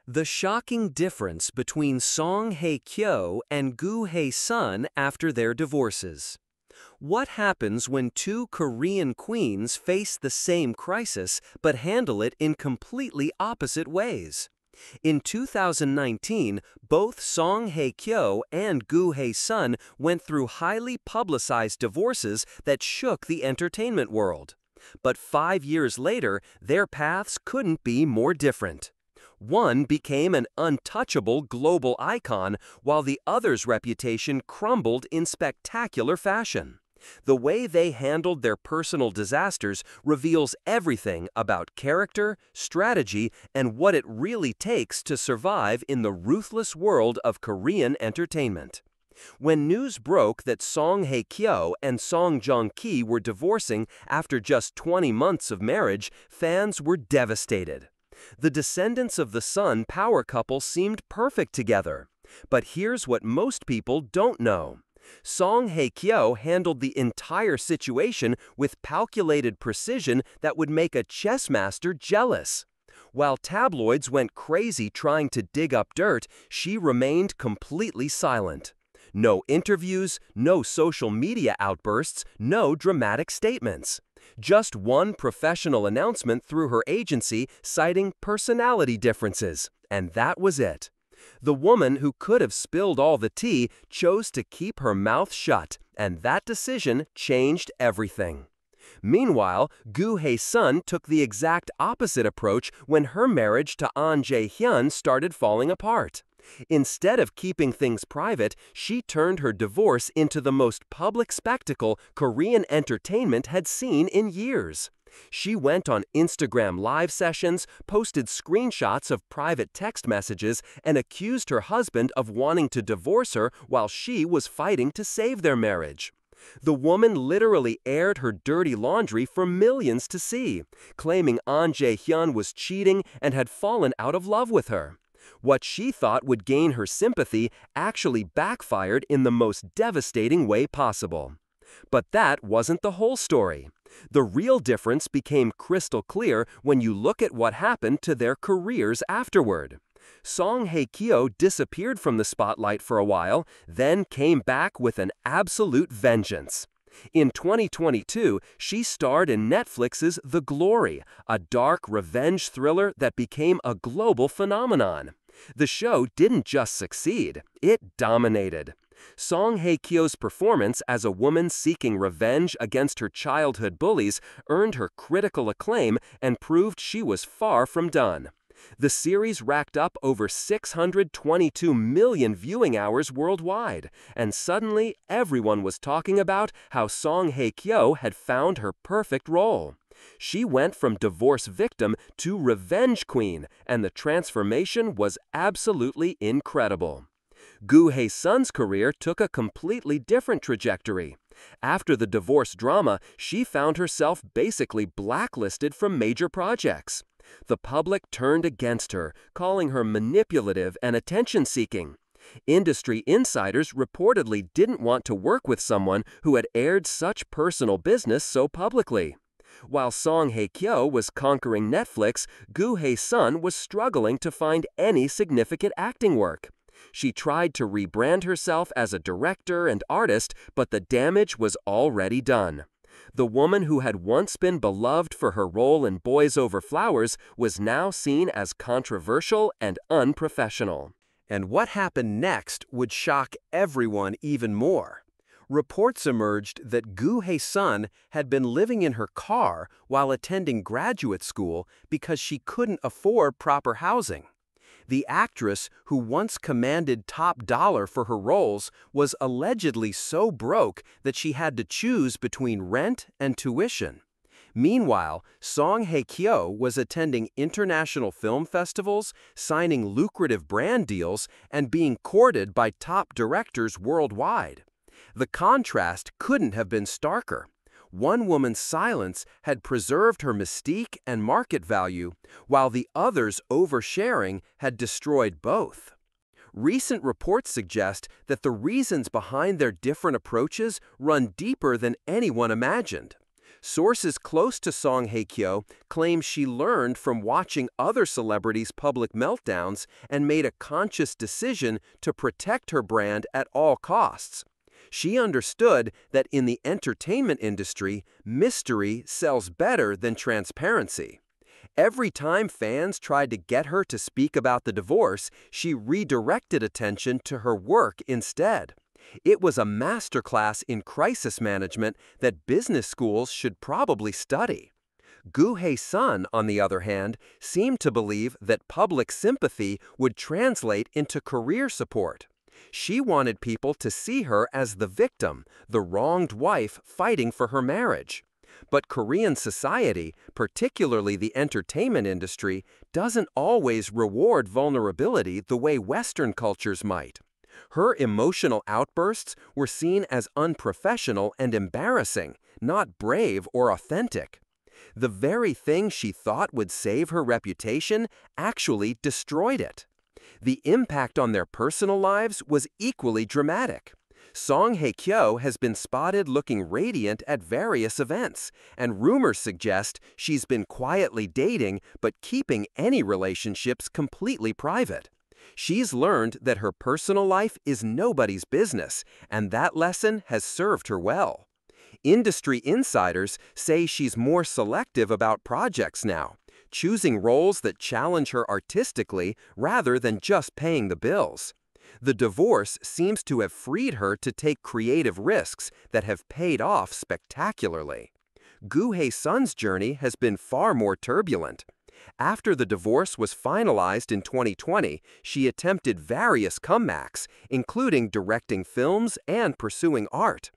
The shocking difference between Song Hye Kyo and Goo Hye Sun after their divorces. What happens when two Korean queens face the same crisis but handle it in completely opposite ways? In 2019, both Song Hye Kyo and Goo Hye Sun went through highly publicized divorces that shook the entertainment world. But 5 years later, their paths couldn't be more different. One became an untouchable global icon, while the other's reputation crumbled in spectacular fashion. The way they handled their personal disasters reveals everything about character, strategy, and what it really takes to survive in the ruthless world of Korean entertainment. When news broke that Song Hye Kyo and Song Joong Ki were divorcing after just 20 months of marriage, fans were devastated. The descendants of the Sun power couple seemed perfect together. But here's what most people don't know. Song Hye Kyo handled the entire situation with calculated precision that would make a chess master jealous. While tabloids went crazy trying to dig up dirt, she remained completely silent. No interviews, no social media outbursts, no dramatic statements. Just one professional announcement through her agency citing personality differences, and that was it. The woman who could have spilled all the tea chose to keep her mouth shut, and that decision changed everything. Meanwhile, Goo Hye Sun took the exact opposite approach when her marriage to An Jae-hyun started falling apart. Instead of keeping things private, she turned her divorce into the most public spectacle Korean entertainment had seen in years. She went on Instagram live sessions, posted screenshots of private text messages, and accused her husband of wanting to divorce her while she was fighting to save their marriage. The woman literally aired her dirty laundry for millions to see, claiming An Jae-hyun was cheating and had fallen out of love with her. What she thought would gain her sympathy actually backfired in the most devastating way possible. But that wasn't the whole story. The real difference became crystal clear when you look at what happened to their careers afterward. Song Hye Kyo disappeared from the spotlight for a while, then came back with an absolute vengeance. In 2022, she starred in Netflix's The Glory, a dark revenge thriller that became a global phenomenon. The show didn't just succeed, it dominated. Song Hye Kyo's performance as a woman seeking revenge against her childhood bullies earned her critical acclaim and proved she was far from done. The series racked up over 622 million viewing hours worldwide, and suddenly everyone was talking about how Song Hye Kyo had found her perfect role. She went from divorce victim to revenge queen, and the transformation was absolutely incredible. Goo Hye Sun's career took a completely different trajectory. After the divorce drama, she found herself basically blacklisted from major projects. The public turned against her, calling her manipulative and attention-seeking. Industry insiders reportedly didn't want to work with someone who had aired such personal business so publicly. While Song Hye Kyo was conquering Netflix, Goo Hye Sun was struggling to find any significant acting work. She tried to rebrand herself as a director and artist, but the damage was already done. The woman who had once been beloved for her role in Boys Over Flowers was now seen as controversial and unprofessional. And what happened next would shock everyone even more. Reports emerged that Goo Hye Sun had been living in her car while attending graduate school because she couldn't afford proper housing. The actress, who once commanded top dollar for her roles, was allegedly so broke that she had to choose between rent and tuition. Meanwhile, Song Hye Kyo was attending international film festivals, signing lucrative brand deals, and being courted by top directors worldwide. The contrast couldn't have been starker. One woman's silence had preserved her mystique and market value, while the other's oversharing had destroyed both. Recent reports suggest that the reasons behind their different approaches run deeper than anyone imagined. Sources close to Song Hye Kyo claim she learned from watching other celebrities' public meltdowns and made a conscious decision to protect her brand at all costs. She understood that in the entertainment industry, mystery sells better than transparency. Every time fans tried to get her to speak about the divorce, she redirected attention to her work instead. It was a masterclass in crisis management that business schools should probably study. Goo Hye Sun, on the other hand, seemed to believe that public sympathy would translate into career support. She wanted people to see her as the victim, the wronged wife fighting for her marriage. But Korean society, particularly the entertainment industry, doesn't always reward vulnerability the way Western cultures might. Her emotional outbursts were seen as unprofessional and embarrassing, not brave or authentic. The very thing she thought would save her reputation actually destroyed it. The impact on their personal lives was equally dramatic. Song Hye Kyo has been spotted looking radiant at various events, and rumors suggest she's been quietly dating but keeping any relationships completely private. She's learned that her personal life is nobody's business, and that lesson has served her well. Industry insiders say she's more selective about projects now, choosing roles that challenge her artistically rather than just paying the bills. The divorce seems to have freed her to take creative risks that have paid off spectacularly. Goo Hye Sun's journey has been far more turbulent. After the divorce was finalized in 2020, she attempted various comebacks, including directing films and pursuing art.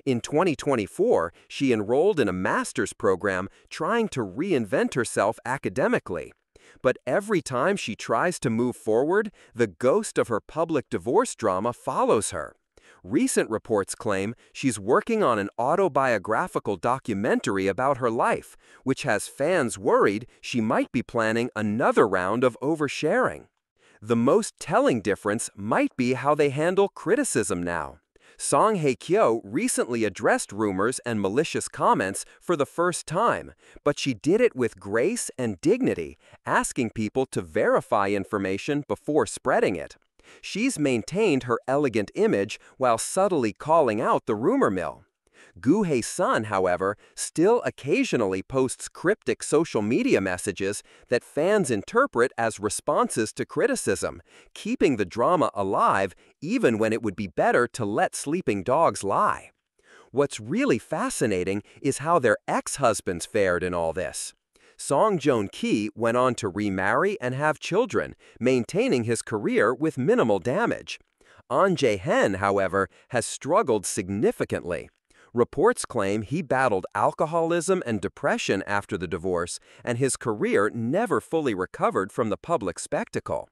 In 2024, she enrolled in a master's program trying to reinvent herself academically. But every time she tries to move forward, the ghost of her public divorce drama follows her. Recent reports claim she's working on an autobiographical documentary about her life, which has fans worried she might be planning another round of oversharing. The most telling difference might be how they handle criticism now. Song Hye Kyo recently addressed rumors and malicious comments for the first time, but she did it with grace and dignity, asking people to verify information before spreading it. She's maintained her elegant image while subtly calling out the rumor mill. Goo Hye Sun, however, still occasionally posts cryptic social media messages that fans interpret as responses to criticism, keeping the drama alive even when it would be better to let sleeping dogs lie. What's really fascinating is how their ex-husbands fared in all this. Song Joong-ki went on to remarry and have children, maintaining his career with minimal damage. An Jae-hen, however, has struggled significantly. Reports claim he battled alcoholism and depression after the divorce, and his career never fully recovered from the public spectacle.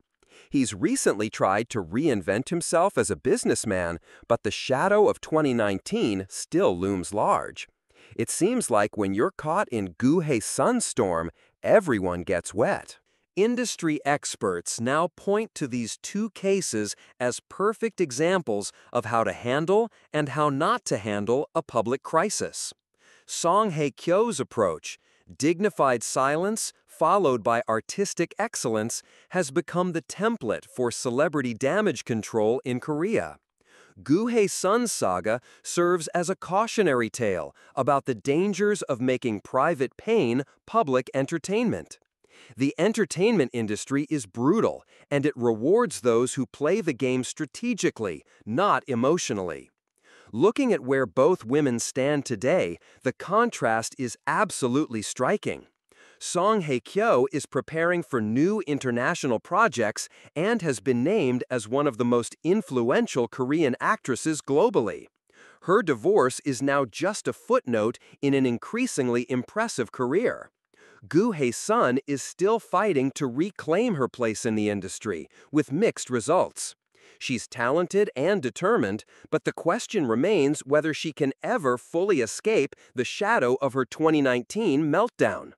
He's recently tried to reinvent himself as a businessman, but the shadow of 2019 still looms large. It seems like when you're caught in Goo Hye Sun's storm, everyone gets wet. Industry experts now point to these two cases as perfect examples of how to handle and how not to handle a public crisis. Song Hye Kyo's approach, dignified silence followed by artistic excellence, has become the template for celebrity damage control in Korea. Goo Hye Sun's saga serves as a cautionary tale about the dangers of making private pain public entertainment. The entertainment industry is brutal, and it rewards those who play the game strategically, not emotionally. Looking at where both women stand today, the contrast is absolutely striking. Song Hye Kyo is preparing for new international projects and has been named as one of the most influential Korean actresses globally. Her divorce is now just a footnote in an increasingly impressive career. Goo Hye Sun is still fighting to reclaim her place in the industry, with mixed results. She's talented and determined, but the question remains whether she can ever fully escape the shadow of her 2019 meltdown.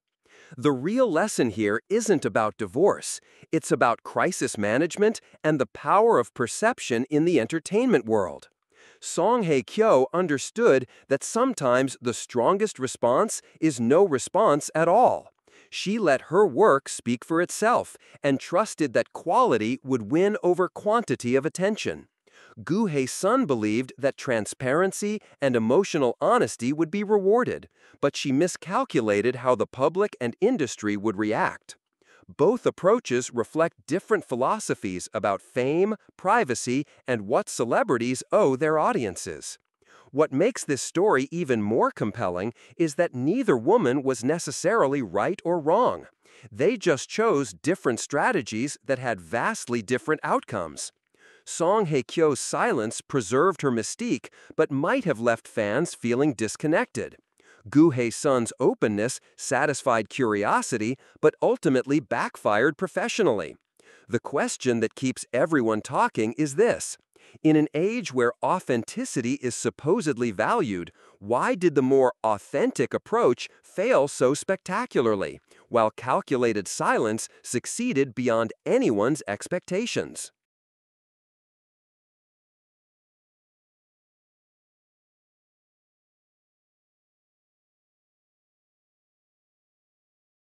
The real lesson here isn't about divorce. It's about crisis management and the power of perception in the entertainment world. Song Hye Kyo understood that sometimes the strongest response is no response at all. She let her work speak for itself and trusted that quality would win over quantity of attention. Goo Hye Sun believed that transparency and emotional honesty would be rewarded, but she miscalculated how the public and industry would react. Both approaches reflect different philosophies about fame, privacy, and what celebrities owe their audiences. What makes this story even more compelling is that neither woman was necessarily right or wrong. They just chose different strategies that had vastly different outcomes. Song Hye Kyo's silence preserved her mystique, but might have left fans feeling disconnected. Goo Hye Sun's openness satisfied curiosity, but ultimately backfired professionally. The question that keeps everyone talking is this: in an age where authenticity is supposedly valued, why did the more authentic approach fail so spectacularly, while calculated silence succeeded beyond anyone's expectations?